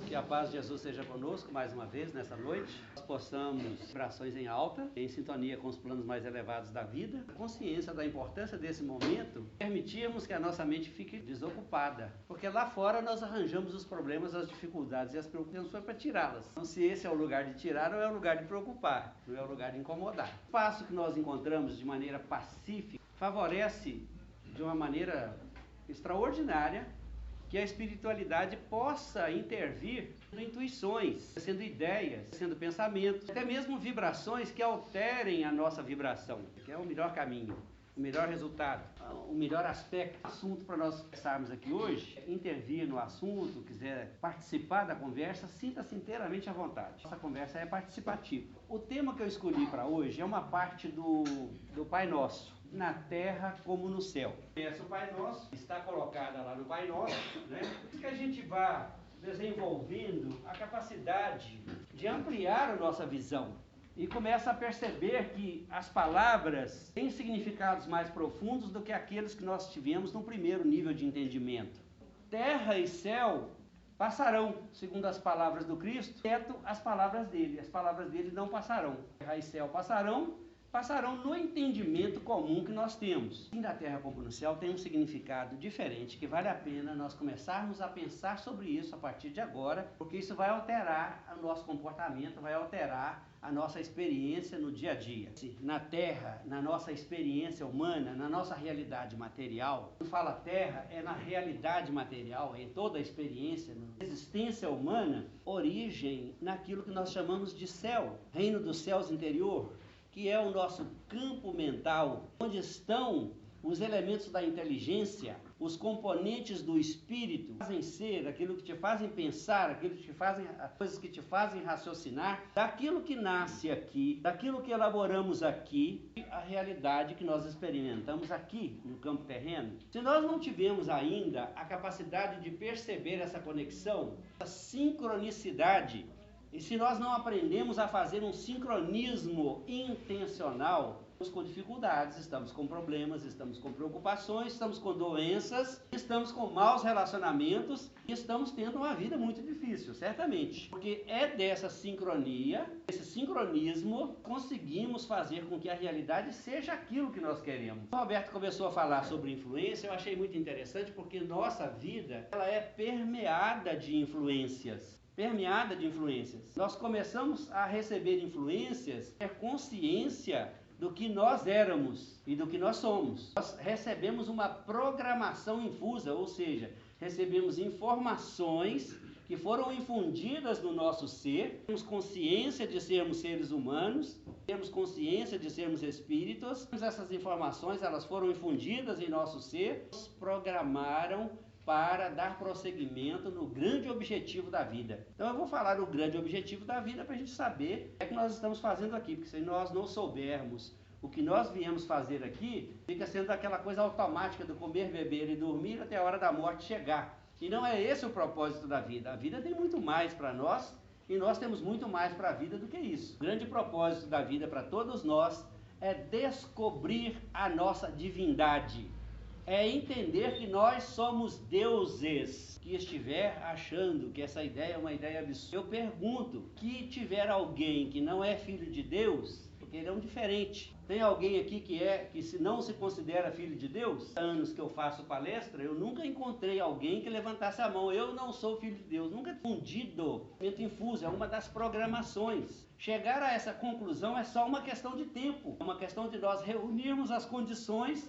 Que a paz de Jesus seja conosco mais uma vez nessa noite. Nós possamos vibrações em alta, em sintonia com os planos mais elevados da vida. A consciência da importância desse momento, permitirmos que a nossa mente fique desocupada. Porque lá fora nós arranjamos os problemas, as dificuldades e as preocupações foi para tirá-las. Então, se esse é o lugar de tirar, não é o lugar de preocupar, não é o lugar de incomodar. O espaço que nós encontramos de maneira pacífica favorece de uma maneira extraordinária que a espiritualidade possa intervir sendo intuições, sendo ideias, sendo pensamentos, até mesmo vibrações que alterem a nossa vibração, que é o melhor caminho, o melhor resultado, o melhor aspecto. Assunto para nós pensarmos aqui hoje, intervir no assunto, quiser participar da conversa, sinta-se inteiramente à vontade. Essa conversa é participativa. O tema que eu escolhi para hoje é uma parte do Pai Nosso. Na terra como no céu. Essa o Pai Nosso está colocada lá no Pai Nosso, né? Que a gente vá desenvolvendo a capacidade de ampliar a nossa visão e começa a perceber que as palavras têm significados mais profundos do que aqueles que nós tivemos no primeiro nível de entendimento. Terra e céu passarão, segundo as palavras do Cristo, exceto as palavras dele. As palavras dele não passarão. Terra e céu passarão no entendimento comum que nós temos. Na terra como no céu tem um significado diferente, que vale a pena nós começarmos a pensar sobre isso a partir de agora, porque isso vai alterar o nosso comportamento, vai alterar a nossa experiência no dia a dia. Na terra, na nossa experiência humana, na nossa realidade material, quando fala terra, é na realidade material, é em toda a experiência, na existência humana, origem naquilo que nós chamamos de céu, reino dos céus interior, que é o nosso campo mental, onde estão os elementos da inteligência, os componentes do espírito, que fazem ser, aquilo que te fazem pensar, aquilo que te fazem, as coisas que te fazem raciocinar, daquilo que nasce aqui, daquilo que elaboramos aqui, a realidade que nós experimentamos aqui no campo terreno. Se nós não tivermos ainda a capacidade de perceber essa conexão, essa sincronicidade, e se nós não aprendemos a fazer um sincronismo intencional, estamos com dificuldades, estamos com problemas, estamos com preocupações, estamos com doenças, estamos com maus relacionamentos e estamos tendo uma vida muito difícil, certamente. Porque é dessa sincronia, esse sincronismo, conseguimos fazer com que a realidade seja aquilo que nós queremos. O Roberto começou a falar sobre influência, eu achei muito interessante porque nossa vida ela é permeada de influências. Nós começamos a receber influências, ter consciência do que nós éramos e do que nós somos. Nós recebemos uma programação infusa, ou seja, recebemos informações que foram infundidas no nosso ser, temos consciência de sermos seres humanos, temos consciência de sermos espíritos, essas informações elas foram infundidas em nosso ser, nos programaram para dar prosseguimento no grande objetivo da vida. Então eu vou falar do grande objetivo da vida para a gente saber o que nós estamos fazendo aqui, porque se nós não soubermos o que nós viemos fazer aqui, fica sendo aquela coisa automática do comer, beber e dormir até a hora da morte chegar. E não é esse o propósito da vida. A vida tem muito mais para nós e nós temos muito mais para a vida do que isso. O grande propósito da vida para todos nós é descobrir a nossa divindade. É entender que nós somos deuses. Que estiver achando que essa ideia é uma ideia absurda, eu pergunto, que tiver alguém que não é filho de Deus, porque ele é um diferente. Tem alguém aqui que se não se considera filho de Deus? Há anos que eu faço palestra, eu nunca encontrei alguém que levantasse a mão. Eu não sou filho de Deus, nunca fundido, infuso, é uma das programações. Chegar a essa conclusão é só uma questão de tempo, é uma questão de nós unirmos as condições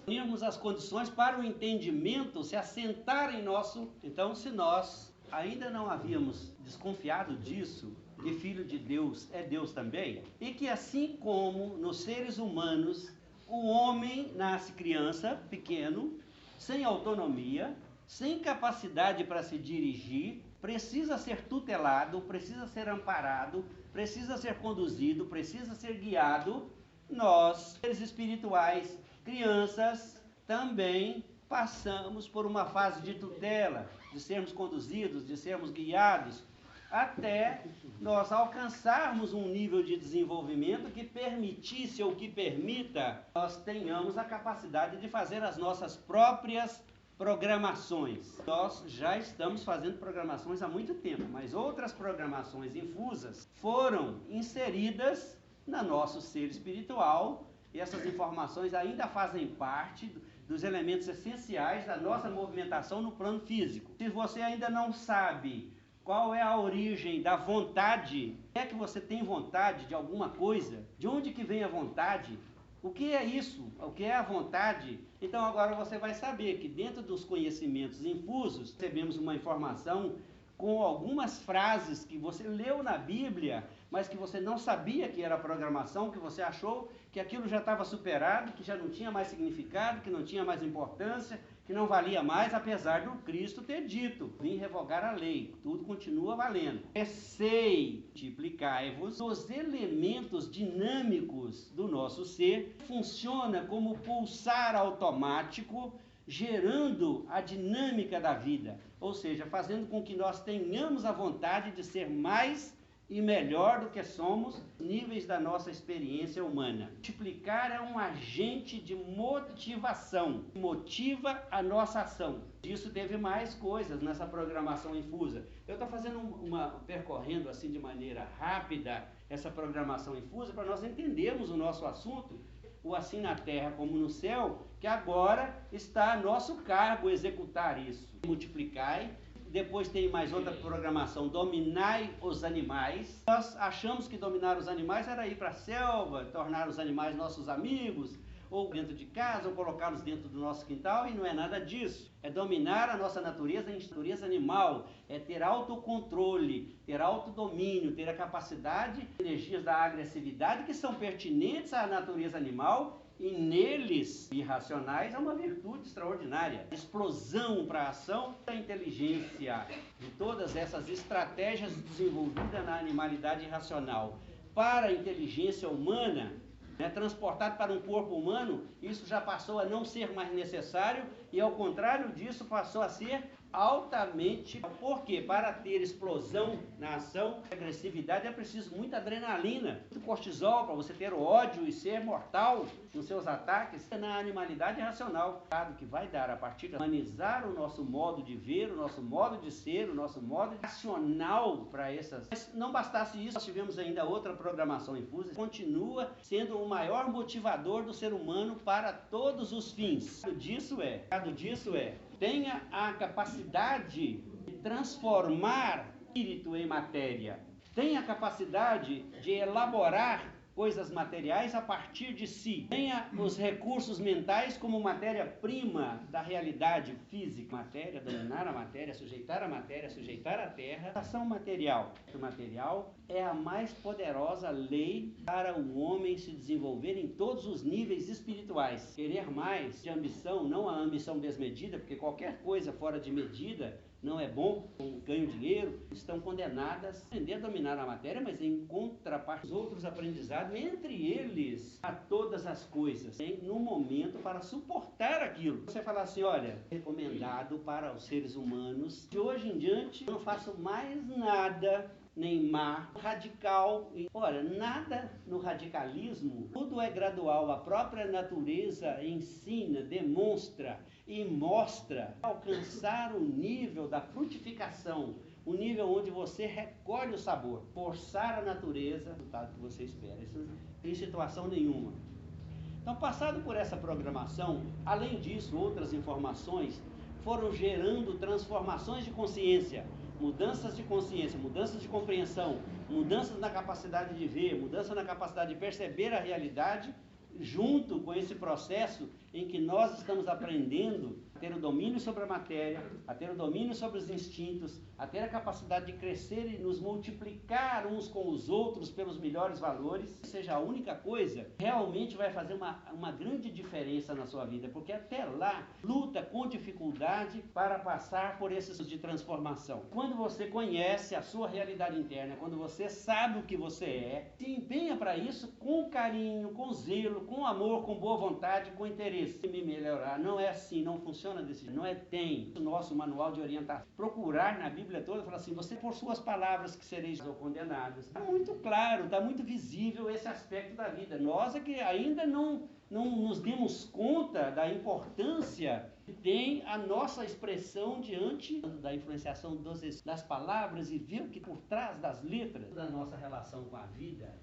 para o entendimento se assentar em nosso. Então, se nós ainda não havíamos desconfiado disso, que filho de Deus é Deus também, e que assim como nos seres humanos, o homem nasce criança, pequeno, sem autonomia, sem capacidade para se dirigir, precisa ser tutelado, precisa ser amparado, precisa ser conduzido, precisa ser guiado. Nós, seres espirituais, crianças, também passamos por uma fase de tutela, de sermos conduzidos, de sermos guiados, até nós alcançarmos um nível de desenvolvimento que permitisse ou que permita nós tenhamos a capacidade de fazer as nossas próprias programações. Nós já estamos fazendo programações há muito tempo, mas outras programações infusas foram inseridas no nosso ser espiritual e essas informações ainda fazem parte dos elementos essenciais da nossa movimentação no plano físico. Se você ainda não sabe qual é a origem da vontade, é que você tem vontade de alguma coisa, de onde que vem a vontade, o que é isso? O que é a vontade? Então agora você vai saber que dentro dos conhecimentos infusos, recebemos uma informação com algumas frases que você leu na Bíblia, mas que você não sabia que era programação, que você achou que aquilo já estava superado, que já não tinha mais significado, que não tinha mais importância, que não valia mais, apesar do Cristo ter dito: vim revogar a lei, tudo continua valendo. Crescei, multiplicai-vos. Os elementos dinâmicos do nosso ser funciona como pulsar automático, gerando a dinâmica da vida, ou seja, fazendo com que nós tenhamos a vontade de ser mais e melhor do que somos, níveis da nossa experiência humana. Multiplicar é um agente de motivação, motiva a nossa ação. Isso teve mais coisas nessa programação infusa. Eu estou fazendo percorrendo assim de maneira rápida essa programação infusa para nós entendermos o nosso assunto, o assim na terra como no céu, que agora está a nosso cargo executar isso. Multiplicai. Depois tem mais outra programação, dominai os animais. Nós achamos que dominar os animais era ir para a selva, tornar os animais nossos amigos, ou dentro de casa, ou colocá-los dentro do nosso quintal, e não é nada disso. É dominar a nossa natureza, a natureza animal, é ter autocontrole, ter autodomínio, ter a capacidade, energias da agressividade que são pertinentes à natureza animal, e neles, irracionais, é uma virtude extraordinária. Explosão para a ação da inteligência, de todas essas estratégias desenvolvidas na animalidade irracional para a inteligência humana, transportado para um corpo humano, isso já passou a não ser mais necessário e, ao contrário disso, passou a ser altamente. Por quê? Para ter explosão na ação, agressividade, é preciso muita adrenalina, muito cortisol para você ter ódio e ser mortal nos seus ataques. Na animalidade racional, que vai dar a partir de humanizar o nosso modo de ver, o nosso modo de ser, o nosso modo racional para essas. Mas não bastasse isso, nós tivemos ainda outra programação infusa, continua sendo o maior motivador do ser humano para todos os fins. O recado disso é tenha a capacidade de transformar espírito em matéria. Tenha a capacidade de elaborar coisas materiais a partir de si. Tenha os recursos mentais como matéria-prima da realidade física. Matéria, dominar a matéria, sujeitar a terra. Ação material. O material é a mais poderosa lei para o homem se desenvolver em todos os níveis espirituais. Querer mais de ambição, não a ambição desmedida, porque qualquer coisa fora de medida não é bom, ganho dinheiro, estão condenadas a aprender a dominar a matéria, mas em contraparte, os outros aprendizados, entre eles, a todas as coisas, tem no momento para suportar aquilo. Você fala assim, olha, recomendado para os seres humanos, de hoje em diante eu não faço mais nada Neymar, radical. Olha, nada no radicalismo, tudo é gradual. A própria natureza ensina, demonstra e mostra alcançar o nível da frutificação, o nível onde você recolhe o sabor, forçar a natureza, o resultado que você espera. Isso em situação nenhuma. Então, passado por essa programação, além disso, outras informações foram gerando transformações de consciência, mudanças de consciência, mudanças de compreensão, mudanças na capacidade de ver, mudança na capacidade de perceber a realidade, junto com esse processo em que nós estamos aprendendo a ter o domínio sobre a matéria, a ter o domínio sobre os instintos, a ter a capacidade de crescer e nos multiplicar uns com os outros pelos melhores valores, seja a única coisa que realmente vai fazer uma grande diferença na sua vida, porque até lá, luta com dificuldade para passar por esses de transformação. Quando você conhece a sua realidade interna, quando você sabe o que você é, se empenha para isso com carinho, com zelo, com amor, com boa vontade, com interesse. Me melhorar, não é assim, não funciona desse jeito, não é tem o nosso manual de orientação. Procurar na Bíblia toda, falar assim, você por suas palavras que sereis ou condenados. Está muito claro, está muito visível esse aspecto da vida. Nós é que ainda não nos demos conta da importância tem a nossa expressão diante da influenciação das palavras e ver o que por trás das letras da nossa relação com a vida.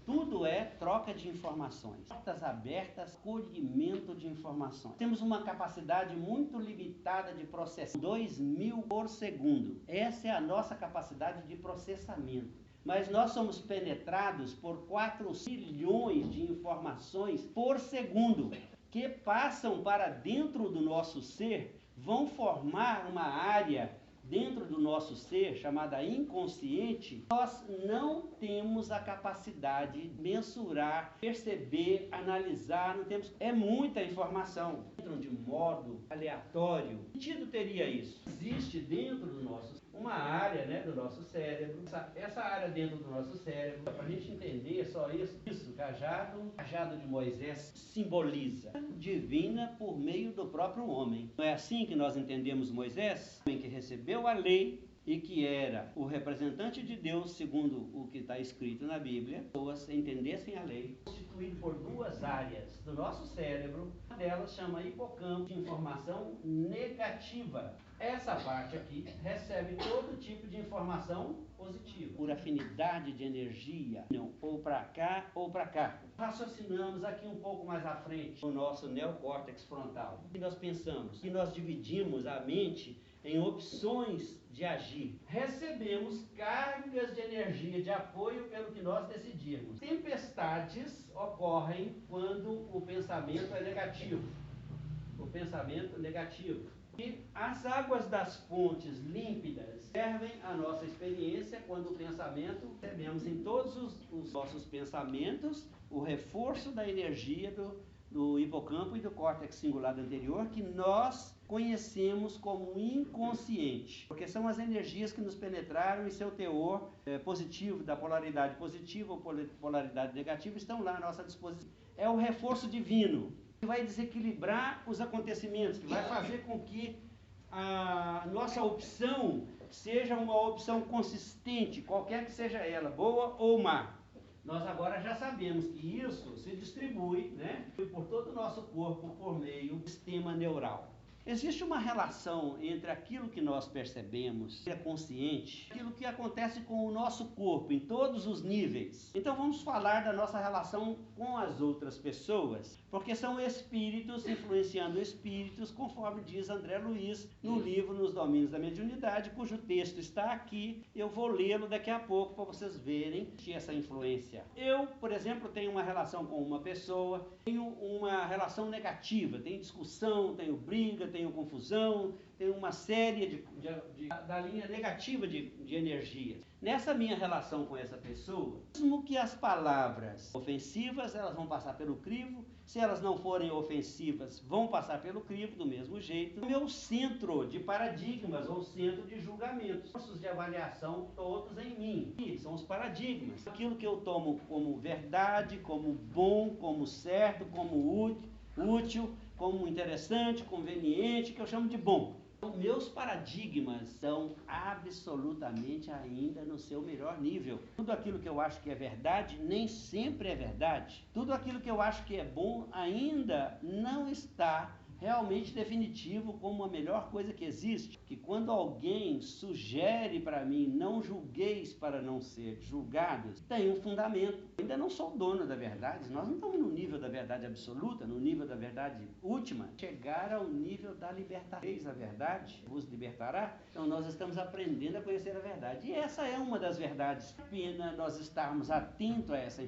Tudo é troca de informações, portas abertas, colhimento de informações. Temos uma capacidade muito limitada de processar, 2.000 por segundo. Essa é a nossa capacidade de processamento. Mas nós somos penetrados por 4 bilhões de informações por segundo, que passam para dentro do nosso ser, vão formar uma área dentro do nosso ser, chamada inconsciente. Nós não temos a capacidade de mensurar, perceber, analisar, não temos. É muita informação. Entram de modo aleatório. Que sentido teria isso? Existe dentro do nosso uma área, né, do nosso cérebro. Essa área dentro do nosso cérebro, para a gente entender só isso, cajado de Moisés simboliza divina por meio do próprio homem. Não é assim que nós entendemos Moisés? O homem que recebeu a lei e que era o representante de Deus, segundo o que está escrito na Bíblia. Pessoas entendessem a lei, constituído por 2 áreas do nosso cérebro. Uma delas chama hipocampo, de informação negativa. Essa parte aqui recebe todo tipo de informação positiva, por afinidade de energia, não, ou para cá ou para cá. Raciocinamos aqui um pouco mais à frente, o nosso neocórtex frontal. O que nós pensamos? Que nós dividimos a mente em opções de agir. Recebemos cargas de energia de apoio pelo que nós decidirmos. Tempestades ocorrem quando o pensamento é negativo. O pensamento negativo. E as águas das fontes límpidas servem à nossa experiência quando o pensamento, recebemos em todos os nossos pensamentos o reforço da energia do hipocampo e do córtex cingulado anterior, que nós conhecemos como inconsciente, porque são as energias que nos penetraram e seu teor positivo, da polaridade positiva ou polaridade negativa, estão lá à nossa disposição. É o reforço divino que vai desequilibrar os acontecimentos, que vai fazer com que a nossa opção seja uma opção consistente, qualquer que seja ela, boa ou má. Nós agora já sabemos que isso se distribui, né, por todo o nosso corpo por meio do sistema neural. Existe uma relação entre aquilo que nós percebemos, que é consciente, aquilo que acontece com o nosso corpo, em todos os níveis. Então vamos falar da nossa relação com as outras pessoas, porque são espíritos influenciando espíritos, conforme diz André Luiz no livro Nos Domínios da Mediunidade, cujo texto está aqui. Eu vou lê-lo daqui a pouco para vocês verem essa influência. Eu, por exemplo, tenho uma relação com uma pessoa, tenho uma relação negativa, tenho discussão, tenho briga, tenho confusão, tenho uma série da linha negativa de energias. Nessa minha relação com essa pessoa, mesmo que as palavras ofensivas, elas vão passar pelo crivo, se elas não forem ofensivas, vão passar pelo crivo do mesmo jeito. O meu centro de paradigmas, ou centro de julgamentos, cursos de avaliação todos em mim, que são os paradigmas. Aquilo que eu tomo como verdade, como bom, como certo, como útil, como interessante, conveniente, que eu chamo de bom. Meus paradigmas são absolutamente ainda no seu melhor nível. Tudo aquilo que eu acho que é verdade, nem sempre é verdade. Tudo aquilo que eu acho que é bom ainda não está realmente definitivo como a melhor coisa que existe. Que quando alguém sugere para mim, não julgueis para não ser julgados, tem um fundamento. Ainda não sou dono da verdade, nós não estamos no nível da verdade absoluta, no nível da verdade última. Chegar ao nível da libertação. A verdade vos libertará. Então nós estamos aprendendo a conhecer a verdade. E essa é uma das verdades. É pena nós estarmos atentos a essa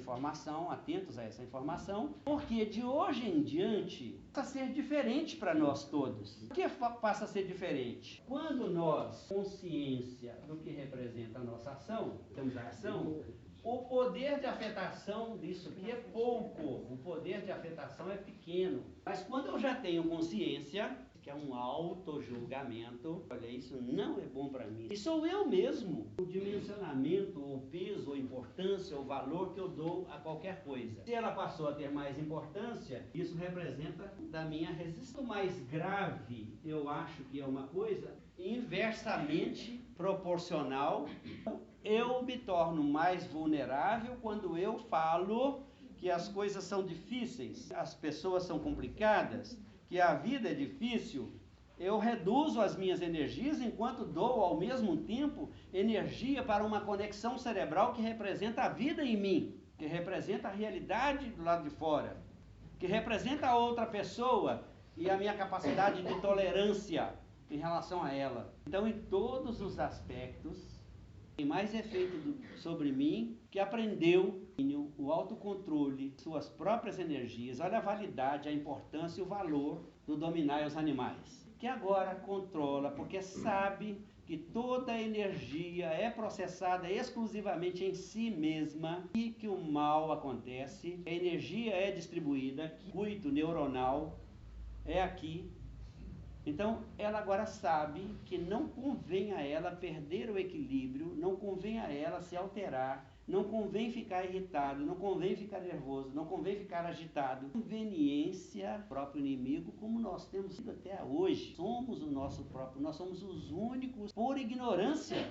informação, porque de hoje em diante passa a ser diferente para nós todos. Por que passa a ser diferente? Quando nós, consciência do que representa a nossa ação, temos a ação, o poder de afetação disso aqui é pouco, o poder de afetação é pequeno. Mas quando eu já tenho consciência, que é um auto-julgamento, olha, isso não é bom para mim. E sou eu mesmo o dimensionamento, o peso, a importância, o valor que eu dou a qualquer coisa. Se ela passou a ter mais importância, isso representa da minha resistência. O mais grave, eu acho que é uma coisa inversamente proporcional. Eu me torno mais vulnerável quando eu falo que as coisas são difíceis, as pessoas são complicadas, que a vida é difícil, eu reduzo as minhas energias enquanto dou ao mesmo tempo energia para uma conexão cerebral que representa a vida em mim, que representa a realidade do lado de fora, que representa a outra pessoa e a minha capacidade de tolerância em relação a ela. Então, em todos os aspectos, tem mais efeito sobre mim que aprendeu o autocontrole, suas próprias energias. Olha a validade, a importância e o valor do dominar os animais. Que agora controla, porque sabe que toda a energia é processada exclusivamente em si mesma e que o mal acontece, a energia é distribuída, o circuito neuronal é aqui. Então, ela agora sabe que não convém a ela perder o equilíbrio, não convém a ela se alterar, não convém ficar irritado, não convém ficar nervoso, não convém ficar agitado. Conveniência, próprio inimigo, como nós temos sido até hoje. Somos o nosso próprio, nós somos os únicos, por ignorância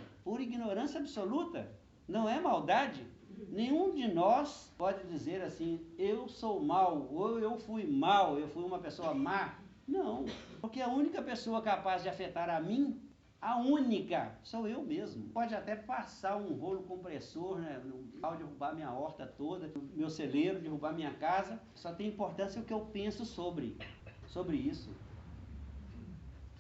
absoluta. Não é maldade. Nenhum de nós pode dizer assim, eu sou mal, ou eu fui uma pessoa má. Não, porque a única pessoa capaz de afetar a mim, a única, sou eu mesmo. Pode até passar um rolo compressor, né, derrubar minha horta toda, meu celeiro, derrubar minha casa. Só tem importância o que eu penso sobre isso.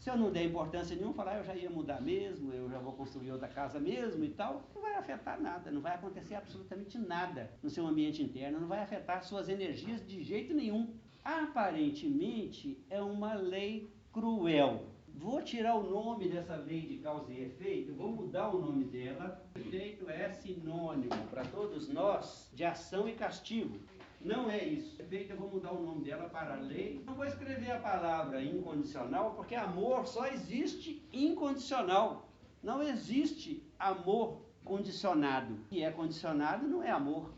Se eu não der importância nenhuma, falar eu já ia mudar mesmo, eu já vou construir outra casa mesmo e tal, não vai afetar nada, não vai acontecer absolutamente nada no seu ambiente interno, não vai afetar suas energias de jeito nenhum. Aparentemente é uma lei cruel. Vou tirar o nome dessa lei de causa e efeito, vou mudar o nome dela. Efeito é sinônimo para todos nós de ação e castigo. Não é isso. Efeito, eu vou mudar o nome dela para lei. Não vou escrever a palavra incondicional, porque amor só existe incondicional. Não existe amor condicionado. O que é condicionado não é amor.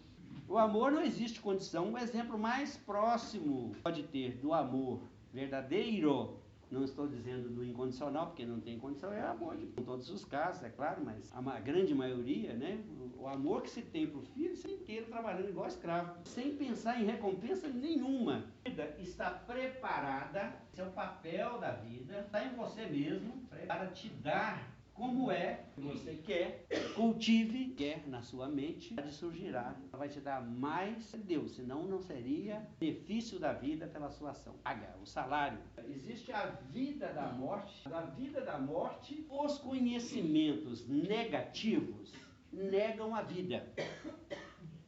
O amor não existe condição. O exemplo mais próximo pode ter do amor verdadeiro, não estou dizendo do incondicional, porque não tem condição, é amor. Em todos os casos, é claro, mas a grande maioria, né? O amor que se tem para o filho, se inteiro trabalhando igual escravo, sem pensar em recompensa nenhuma. A vida está preparada, esse é o papel da vida, está em você mesmo, para te dar como é que você quer, cultive, quer na sua mente, surgirá, vai te dar mais de Deus, senão não seria benefício da vida pela sua ação. Paga o salário. Existe a vida da morte. Da vida da morte, os conhecimentos negativos negam a vida.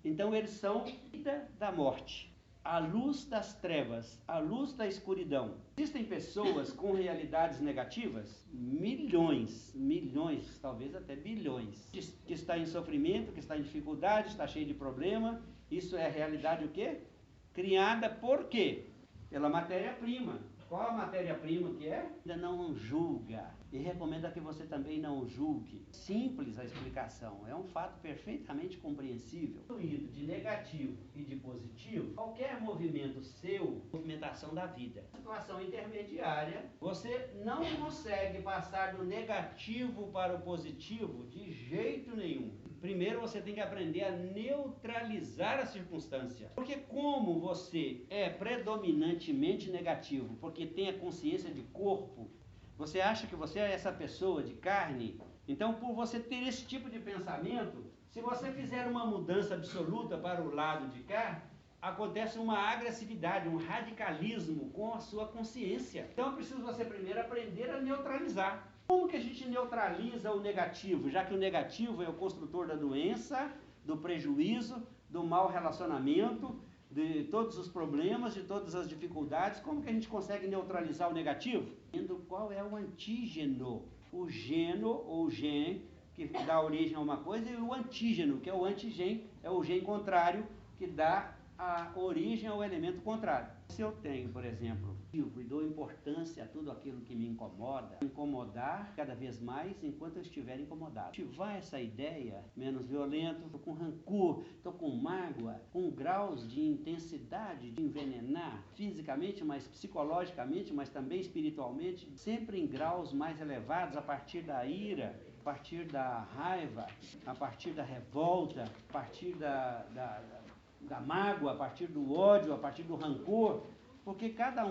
Então eles são vida da morte. A luz das trevas, a luz da escuridão. Existem pessoas com realidades negativas? Milhões, talvez até bilhões. Que está em sofrimento, que está em dificuldade, está cheio de problema. Isso é a realidade o quê? Criada por quê? Pela matéria-prima. Qual a matéria-prima que é? Ainda não julga. E recomenda que você também não julgue. Simples a explicação. É um fato perfeitamente compreensível. Incluído de negativo e de positivo, qualquer movimento seu, movimentação da vida. Situação intermediária, você não consegue passar do negativo para o positivo de jeito nenhum. Primeiro você tem que aprender a neutralizar a circunstância. Porque como você é predominantemente negativo, porque tem a consciência de corpo, você acha que você é essa pessoa de carne, então por você ter esse tipo de pensamento, se você fizer uma mudança absoluta para o lado de cá, acontece uma agressividade, um radicalismo com a sua consciência. Então é preciso você primeiro aprender a neutralizar. Como que a gente neutraliza o negativo? Já que o negativo é o construtor da doença, do prejuízo, do mau relacionamento, de todos os problemas, de todas as dificuldades, como que a gente consegue neutralizar o negativo? Vendo qual é o antígeno, o geno ou gen, que dá origem a uma coisa, e o antígeno, que é o antigen, é o gen contrário, que dá a origem ao elemento contrário. Se eu tenho, por exemplo, e dou importância a tudo aquilo que me incomoda, incomodar cada vez mais enquanto eu estiver incomodado. Ativar essa ideia, menos violento, estou com rancor, estou com mágoa, com graus de intensidade de envenenar fisicamente, mas psicologicamente, mas também espiritualmente, sempre em graus mais elevados a partir da ira, a partir da raiva, a partir da revolta, a partir da mágoa, a partir do ódio, a partir do rancor. Porque cada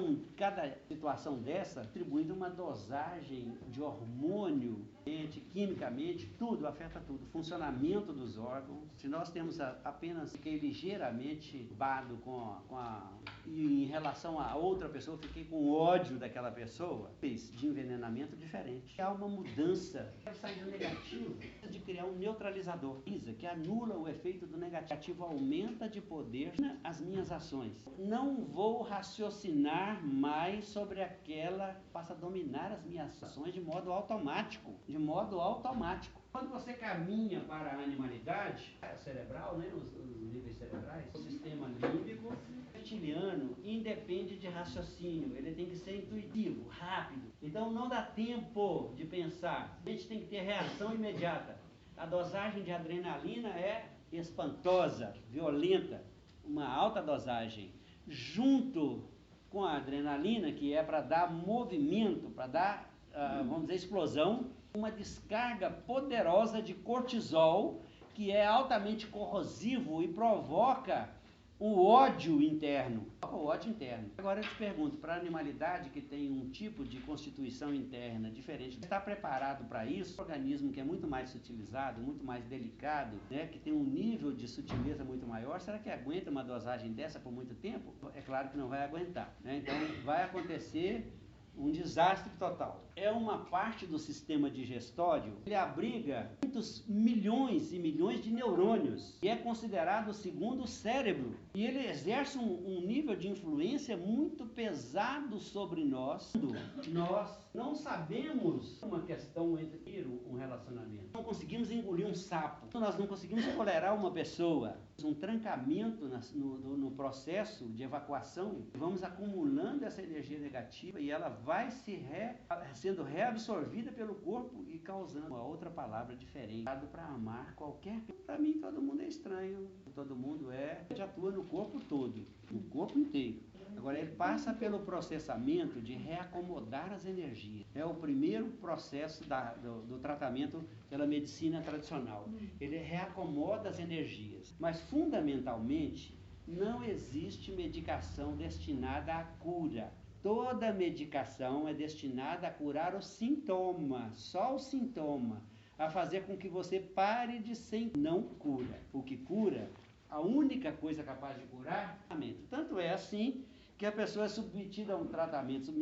situação dessa atribui uma dosagem de hormônio, quimicamente, tudo, afeta tudo. Funcionamento dos órgãos. Se nós temos apenas fiquei ligeiramente bado e em relação a outra pessoa, fiquei com ódio daquela pessoa, de envenenamento diferente. Há uma mudança, quero sair do negativo, de criar um neutralizador, que anula o efeito do negativo, aumenta de poder as minhas ações. Não vou raciocinar mais sobre aquela, passa a dominar as minhas ações de modo automático. Quando você caminha para a animalidade cerebral, né, os níveis cerebrais, o sistema límbico reptiliano independe de raciocínio, ele tem que ser intuitivo, rápido. Então não dá tempo de pensar, a gente tem que ter reação imediata. A dosagem de adrenalina é espantosa, violenta, uma alta dosagem, junto com a adrenalina, que é para dar movimento, para dar, vamos dizer, explosão, uma descarga poderosa de cortisol, que é altamente corrosivo e provoca o ódio interno. Agora eu te pergunto, para a animalidade que tem um tipo de constituição interna diferente, está preparado para isso? Um organismo que é muito mais sutilizado, muito mais delicado, né, que tem um nível de sutileza muito maior, será que aguenta uma dosagem dessa por muito tempo? É claro que não vai aguentar, né? Então vai acontecer um desastre total. É uma parte do sistema digestório, ele abriga muitos milhões e milhões de neurônios e é considerado o segundo cérebro. E ele exerce um nível de influência muito pesado sobre nós. Nós não sabemos uma questão entre um relacionamento. Não conseguimos engolir um sapo. Nós não conseguimos tolerar uma pessoa. Um trancamento no processo de evacuação, vamos acumulando essa energia negativa e ela vai sendo reabsorvida pelo corpo e causando uma outra palavra diferente. Para amar qualquer... Para mim todo mundo é estranho, todo mundo atua no corpo todo, no corpo inteiro. Agora ele passa pelo processamento de reacomodar as energias. É o primeiro processo do tratamento pela medicina tradicional. Ele reacomoda as energias. Mas fundamentalmente não existe medicação destinada à cura. Toda medicação é destinada a curar o sintoma, só o sintoma, a fazer com que você pare de ser, não cura. O que cura, a única coisa capaz de curar, é o tratamento. Tanto é assim que a pessoa é submetida a um tratamento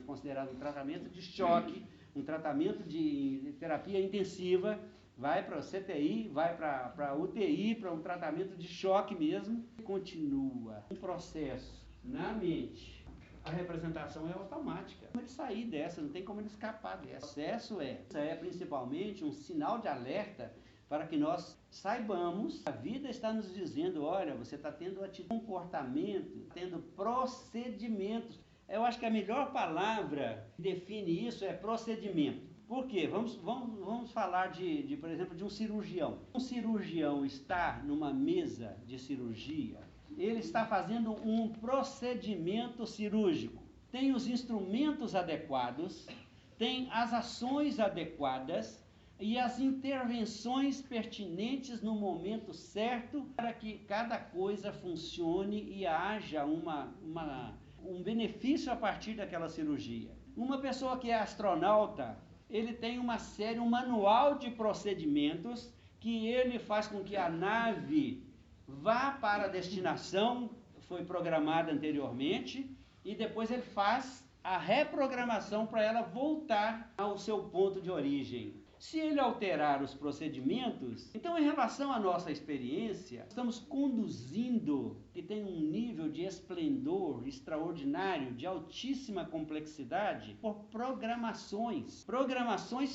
considerado um tratamento de choque, um tratamento de terapia intensiva, vai para o CTI, vai para a UTI, para um tratamento de choque mesmo, e continua um processo na mente. A representação é automática. Como ele sair dessa, não tem como ele escapar dessa. O processo é principalmente um sinal de alerta para que nós saibamos, a vida está nos dizendo, olha, você está tendo comportamento, tendo procedimentos. Eu acho que a melhor palavra que define isso é procedimento. Por quê? Vamos falar, por exemplo, de um cirurgião. Um cirurgião está numa mesa de cirurgia, ele está fazendo um procedimento cirúrgico. Tem os instrumentos adequados, tem as ações adequadas, e as intervenções pertinentes no momento certo para que cada coisa funcione e haja um benefício a partir daquela cirurgia. Uma pessoa que é astronauta, ele tem um manual de procedimentos que ele faz com que a nave vá para a destinação, foi programada anteriormente, e depois ele faz a reprogramação para ela voltar ao seu ponto de origem. Se ele alterar os procedimentos, então em relação à nossa experiência, estamos conduzindo, que tem um nível de esplendor extraordinário, de altíssima complexidade, por programações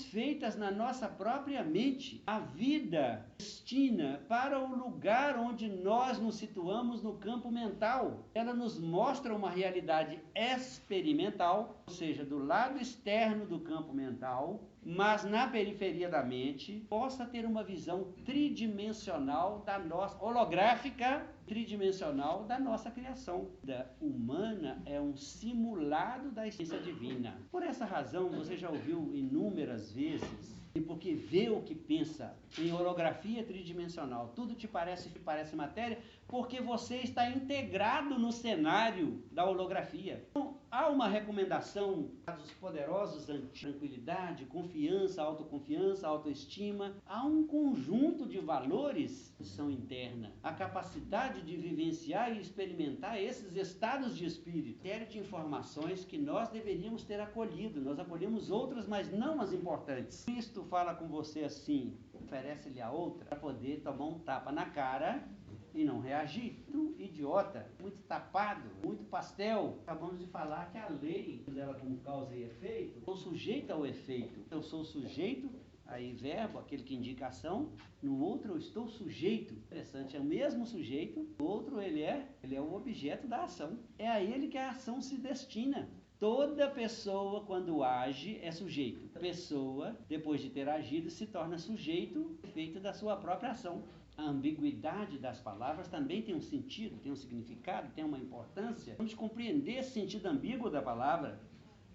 feitas na nossa própria mente. A vida destina para o lugar onde nós nos situamos no campo mental. Ela nos mostra uma realidade experimental, ou seja, do lado externo do campo mental, mas na periferia da mente, possa ter uma visão tridimensional da nossa, holográfica, tridimensional tridimensional da nossa criação. A vida humana é um simulado da essência divina. Por essa razão, você já ouviu inúmeras vezes, e porque vê o que pensa em holografia tridimensional, tudo te parece matéria, porque você está integrado no cenário da holografia. Então, há uma recomendação dos poderosos antigos: tranquilidade, confiança, autoconfiança, autoestima. Há um conjunto de valores que são interna, a capacidade de vivenciar e experimentar esses estados de espírito. Série de informações que nós deveríamos ter acolhido. Nós acolhemos outras, mas não as importantes. Cristo fala com você assim, oferece-lhe a outra para poder tomar um tapa na cara e não reagir. Muito idiota, muito tapado, muito pastel. Acabamos de falar que a lei dela como causa e efeito, eu sou sujeito ao efeito. Eu sou sujeito, aí verbo, aquele que indica ação. No outro eu estou sujeito. Interessante, é o mesmo sujeito. O outro ele é o objeto da ação. É a ele que a ação se destina. Toda pessoa, quando age, é sujeito. A pessoa, depois de ter agido, se torna sujeito, efeito da sua própria ação. A ambiguidade das palavras também tem um sentido, tem um significado, tem uma importância. Vamos compreender esse sentido ambíguo da palavra.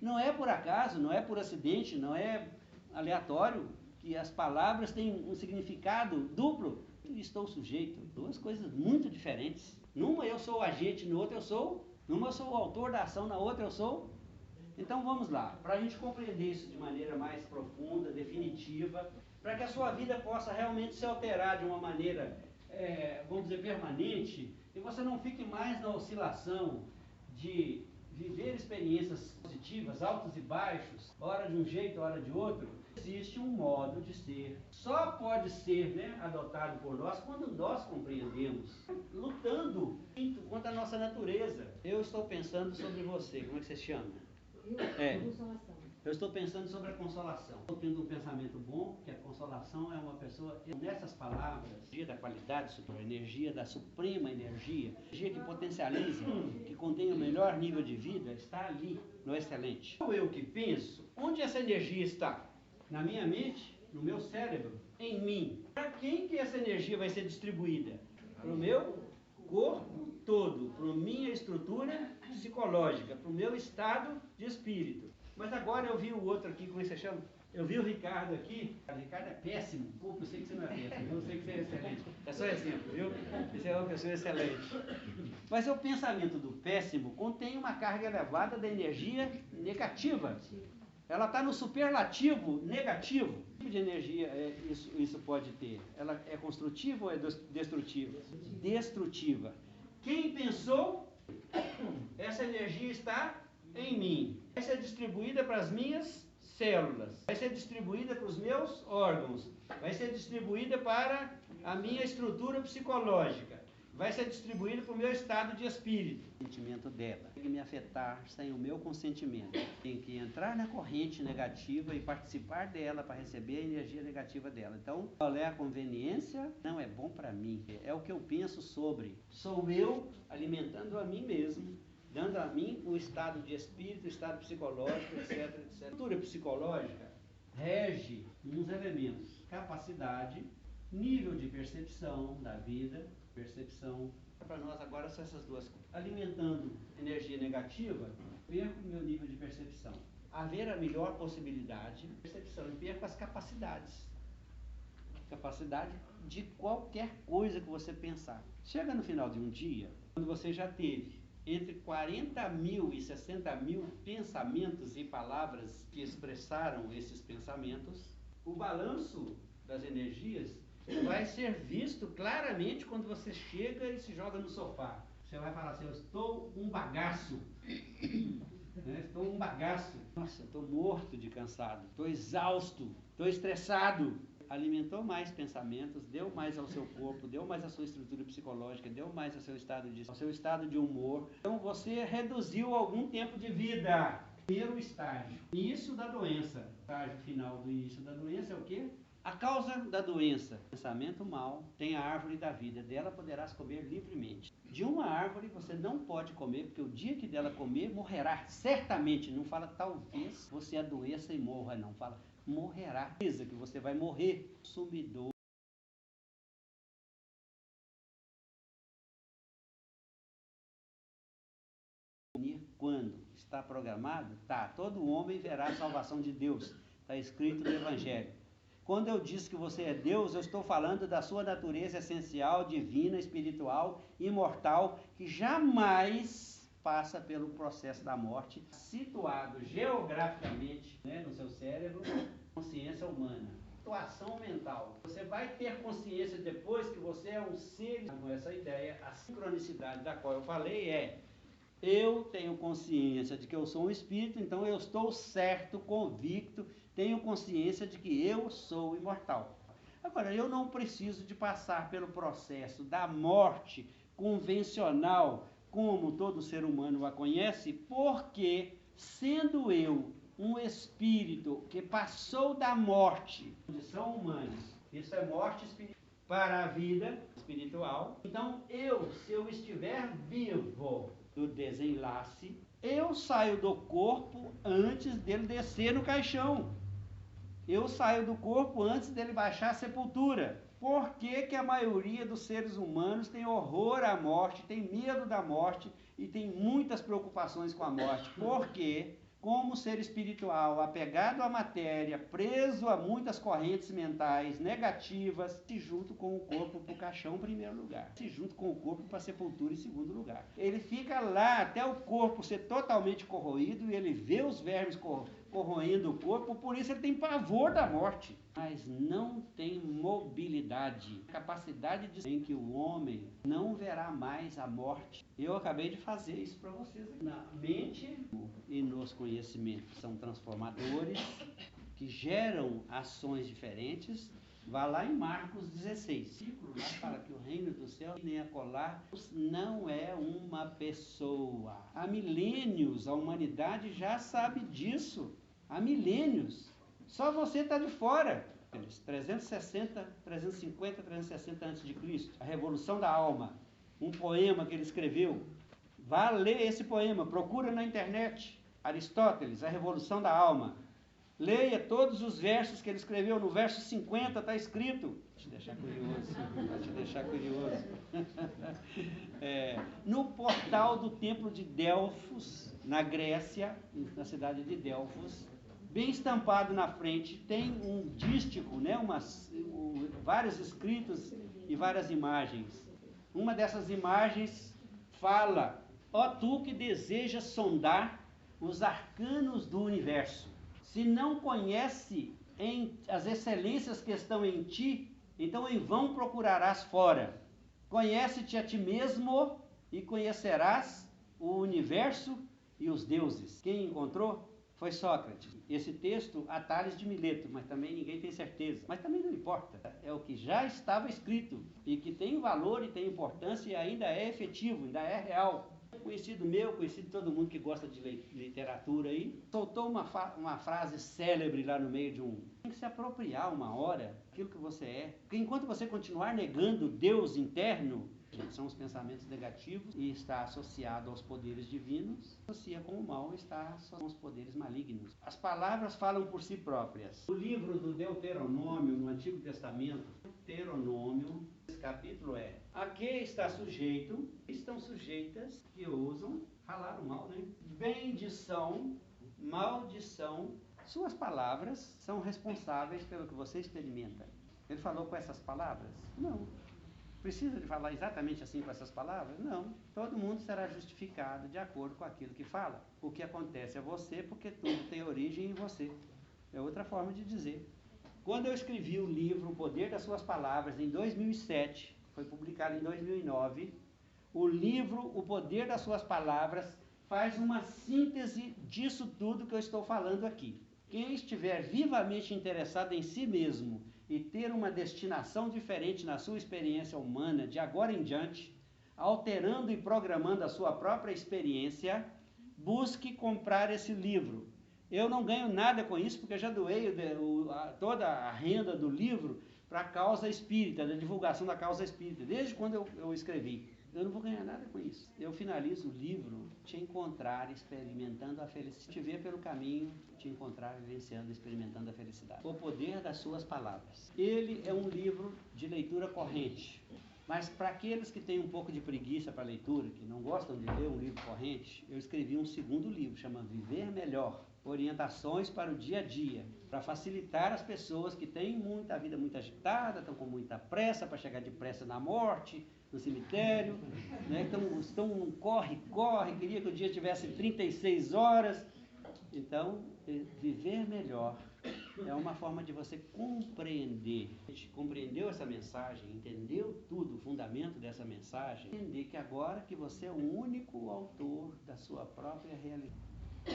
Não é por acaso, não é por acidente, não é aleatório que as palavras têm um significado duplo. Estou sujeito. Duas coisas muito diferentes. Numa eu sou o agente, no outro eu sou... Numa eu sou o autor da ação, na outra eu sou... Então vamos lá, para a gente compreender isso de maneira mais profunda, definitiva, para que a sua vida possa realmente se alterar de uma maneira, vamos dizer, permanente, e você não fique mais na oscilação de viver experiências positivas, altos e baixos, hora de um jeito, hora de outro. Existe um modo de ser. Só pode ser adotado por nós quando nós compreendemos, lutando contra a nossa natureza. Eu estou pensando sobre você. Como é que você se chama? Consolação. Eu estou pensando sobre a consolação. Estou tendo um pensamento bom, que a consolação é uma pessoa... Nessas palavras, energia da qualidade superior, energia da suprema energia que potencializa, que contém o melhor nível de vida, está ali, no excelente. Sou eu que penso. Onde essa energia está? Na minha mente, no meu cérebro, em mim. Para quem que essa energia vai ser distribuída? Para o meu corpo todo, para a minha estrutura psicológica, para o meu estado de espírito. Mas agora eu vi o outro aqui, como é que você chama? Eu vi o Ricardo aqui. O Ricardo é péssimo. Pô, eu sei que você não é péssimo, eu sei que você é excelente. É só exemplo, viu? Você é uma pessoa excelente. Mas o pensamento do péssimo contém uma carga elevada da energia negativa. Ela está no superlativo negativo. Que tipo de energia isso pode ter? Ela é construtiva ou é destrutiva? Destrutiva. Quem pensou, essa energia está em mim. Vai ser distribuída para as minhas células. Vai ser distribuída para os meus órgãos. Vai ser distribuída para a minha estrutura psicológica. Vai ser distribuído para o meu estado de espírito. O sentimento dela tem que me afetar sem o meu consentimento. Tem que entrar na corrente negativa e participar dela para receber a energia negativa dela. Então, qual é a conveniência? Não é bom para mim. É o que eu penso sobre. Sou eu alimentando a mim mesmo, dando a mim o estado de espírito, o estado psicológico, etc, etc. A estrutura psicológica rege uns elementos: capacidade, nível de percepção da vida, percepção. Para nós agora são essas duas coisas. Alimentando energia negativa, perco o meu nível de percepção. Haver a melhor possibilidade de percepção, e perco as capacidades. Capacidade de qualquer coisa que você pensar. Chega no final de um dia, quando você já teve entre 40 mil e 60 mil pensamentos e palavras que expressaram esses pensamentos, o balanço das energias vai ser visto claramente quando você chega e se joga no sofá. Você vai falar assim: eu estou um bagaço. Estou um bagaço. Nossa, estou morto de cansado. Estou exausto. Estou estressado. Alimentou mais pensamentos, deu mais ao seu corpo, deu mais à sua estrutura psicológica, deu mais ao seu estado de humor. Então você reduziu algum tempo de vida. Primeiro estágio, início da doença. O estágio final do início da doença é o quê? A causa da doença: pensamento mau. Tem a árvore da vida, dela poderás comer livremente. De uma árvore você não pode comer, porque o dia que dela comer, morrerá. Certamente, não fala talvez você adoeça e morra, não. Fala morrerá. Diz que você vai morrer. Sumidor. quando está programado, todo homem verá a salvação de Deus. Está escrito no Evangelho. Quando eu disse que você é Deus, eu estou falando da sua natureza essencial, divina, espiritual, imortal, que jamais passa pelo processo da morte, situado geograficamente, né, no seu cérebro, consciência humana. Situação mental. Você vai ter consciência depois que você é um ser. Essa ideia, a sincronicidade da qual eu falei eu tenho consciência de que eu sou um espírito, então eu estou certo, convicto, tenho consciência de que eu sou imortal. Agora, eu não preciso de passar pelo processo da morte convencional, como todo ser humano a conhece, porque, sendo eu um espírito que passou da morte, condição humana, isso é morte espiritual, para a vida espiritual. Então, se eu estiver vivo do desenlace, eu saio do corpo antes dele descer no caixão. Eu saio do corpo antes dele baixar a sepultura. Por que que a maioria dos seres humanos tem horror à morte, tem medo da morte e tem muitas preocupações com a morte? Porque, como ser espiritual, apegado à matéria, preso a muitas correntes mentais negativas, se junta com o corpo para o caixão em primeiro lugar, se junta com o corpo para a sepultura em segundo lugar. Ele fica lá até o corpo ser totalmente corroído e ele vê os vermes corroendo o corpo, por isso ele tem pavor da morte. Mas não tem mobilidade, capacidade de em que o homem não verá mais a morte. Eu acabei de fazer isso para vocês aqui. Na mente e nos conhecimentos são transformadores, que geram ações diferentes. Vá lá em Marcos 16. Lá fala que o reino do céu nem acolá não é uma pessoa. Há milênios a humanidade já sabe disso. Há milênios. Só você está de fora. 360, 350, 360 a.C. A Revolução da Alma. Um poema que ele escreveu. Vá ler esse poema. Procura na internet. Aristóteles, A Revolução da Alma. Leia todos os versos que ele escreveu. No verso 50 está escrito. Vou te deixar curioso. No portal do templo de Delfos, na Grécia, na cidade de Delfos, bem estampado na frente, tem um dístico, né, vários escritos e várias imagens. Uma dessas imagens fala: ó tu que desejas sondar os arcanos do universo, se não conhece as excelências que estão em ti, então em vão procurarás fora. Conhece-te a ti mesmo e conhecerás o universo e os deuses. Quem encontrou foi Sócrates. Esse texto há Tales de Mileto, mas também ninguém tem certeza. Mas também não importa. É o que já estava escrito e que tem valor e tem importância e ainda é efetivo, ainda é real. Conhecido meu, conhecido de todo mundo que gosta de literatura aí, soltou uma frase célebre lá no meio de tem que se apropriar uma hora daquilo que você é. Porque enquanto você continuar negando Deus interno, são os pensamentos negativos e está associado aos poderes divinos, associa com o mal, está associado aos poderes malignos. As palavras falam por si próprias. O livro do Deuteronômio, no Antigo Testamento, Deuteronômio, esse capítulo a que estão sujeitas, que ousam falar o mal, né? Bendição, maldição, suas palavras são responsáveis pelo que você experimenta. Ele falou com essas palavras? Não. Precisa de falar exatamente assim com essas palavras? Não. Todo mundo será justificado de acordo com aquilo que fala. O que acontece a você, porque tudo tem origem em você. É outra forma de dizer. Quando eu escrevi o livro O Poder das Suas Palavras, em 2007, foi publicado em 2009, o livro O Poder das Suas Palavras faz uma síntese disso tudo que eu estou falando aqui. Quem estiver vivamente interessado em si mesmo e ter uma destinação diferente na sua experiência humana de agora em diante, alterando e programando a sua própria experiência, busque comprar esse livro. Eu não ganho nada com isso, porque eu já doei toda a renda do livro para a causa espírita, da divulgação da causa espírita, desde quando eu escrevi. Eu não vou ganhar nada com isso. Eu finalizo o livro te encontrar experimentando a felicidade. Te ver pelo caminho, te encontrar vivenciando, experimentando a felicidade. O Poder das Suas Palavras. Ele é um livro de leitura corrente. Mas para aqueles que têm um pouco de preguiça para leitura, que não gostam de ler um livro corrente, eu escrevi um segundo livro, chama Viver Melhor. Orientações para o dia a dia, para facilitar as pessoas que têm a vida muito agitada, estão com muita pressa para chegar depressa na morte, no cemitério, né? Estão corre, queria que o dia tivesse 36 horas. Então, viver melhor é uma forma de você compreender. A gente compreendeu essa mensagem, entendeu tudo, o fundamento dessa mensagem, entender que agora que você é o único autor da sua própria realidade.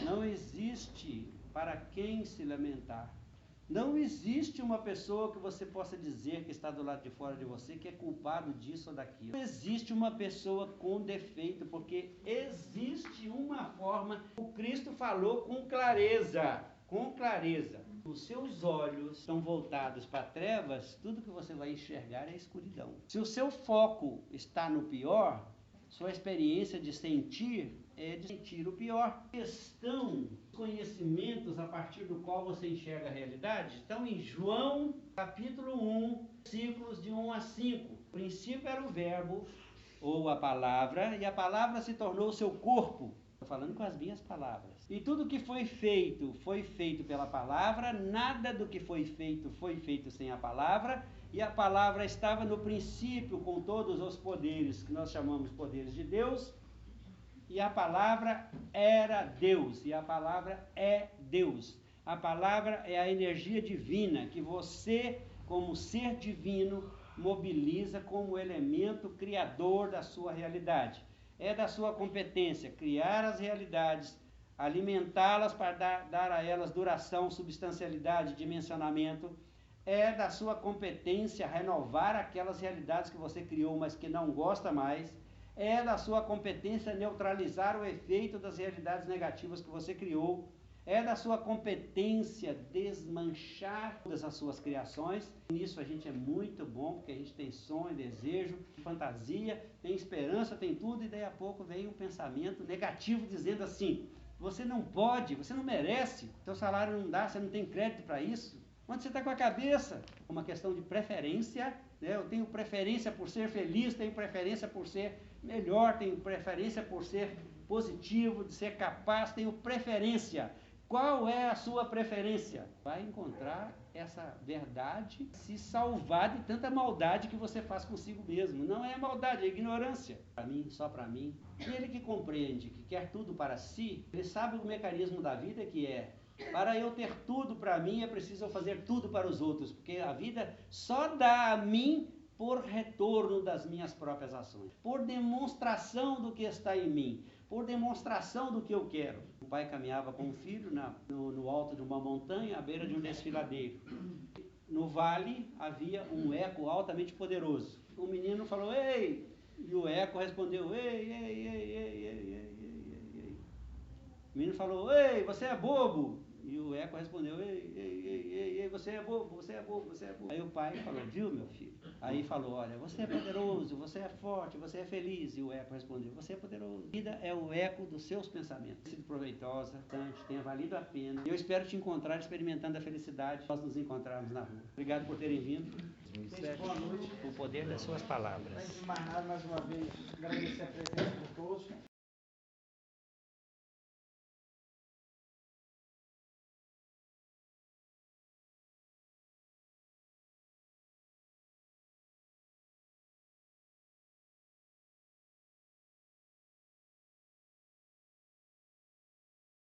Não existe para quem se lamentar. Não existe uma pessoa que você possa dizer que está do lado de fora de você que é culpado disso ou daquilo. Não existe uma pessoa com defeito, porque existe uma forma. O Cristo falou com clareza. Os seus olhos estão voltados para trevas, tudo que você vai enxergar é escuridão. Se o seu foco está no pior, sua experiência de sentir é de sentir o pior. Questão, conhecimentos a partir do qual você enxerga a realidade, estão em João, capítulo 1, versículos de 1 a 5. O princípio era o verbo, ou a palavra, e a palavra se tornou o seu corpo. Estou falando com as minhas palavras. E tudo que foi feito pela palavra, nada do que foi feito sem a palavra, e a palavra estava no princípio com todos os poderes, que nós chamamos poderes de Deus, e a palavra era Deus, e a palavra é Deus. A palavra é a energia divina que você, como ser divino, mobiliza como elemento criador da sua realidade. É da sua competência criar as realidades, alimentá-las para dar a elas duração, substancialidade, dimensionamento. É da sua competência renovar aquelas realidades que você criou, mas que não gosta mais. É da sua competência neutralizar o efeito das realidades negativas que você criou. É da sua competência desmanchar todas as suas criações. Nisso a gente é muito bom, porque a gente tem sonho, desejo, fantasia, tem esperança, tem tudo, e daí a pouco vem um pensamento negativo dizendo assim: você não pode, você não merece, seu salário não dá, você não tem crédito para isso. Onde você está com a cabeça? Uma questão de preferência, né? Eu tenho preferência por ser feliz, tenho preferência por ser melhor, tenho preferência por ser positivo, de ser capaz, tenho preferência. Qual é a sua preferência? Vai encontrar essa verdade, se salvar de tanta maldade que você faz consigo mesmo. Não é maldade, é ignorância. Para mim, só para mim. Aquele que compreende, que quer tudo para si, ele sabe o mecanismo da vida que é: para eu ter tudo para mim, é preciso eu fazer tudo para os outros, porque a vida só dá a mim por retorno das minhas próprias ações, por demonstração do que está em mim, por demonstração do que eu quero. O pai caminhava com o filho no alto de uma montanha, à beira de um desfiladeiro. No vale havia um eco altamente poderoso. O menino falou: ei! E o eco respondeu: ei, ei, ei, ei, ei, ei, ei, ei. O menino falou: ei, você é bobo! E o eco respondeu: ei, ei, ei, ei, ei, você é bobo, você é bobo, você é bobo. Aí o pai falou: viu, meu filho? Aí falou: olha, você é poderoso, você é forte, você é feliz. E o eco respondeu: você é poderoso. A vida é o eco dos seus pensamentos. Tem sido proveitosa, tenha valido a pena. Eu espero te encontrar experimentando a felicidade, nós nos encontrarmos na rua. Obrigado por terem vindo. Boa noite. O poder das suas palavras. Antes de mais nada, mais uma vez, agradecer a presença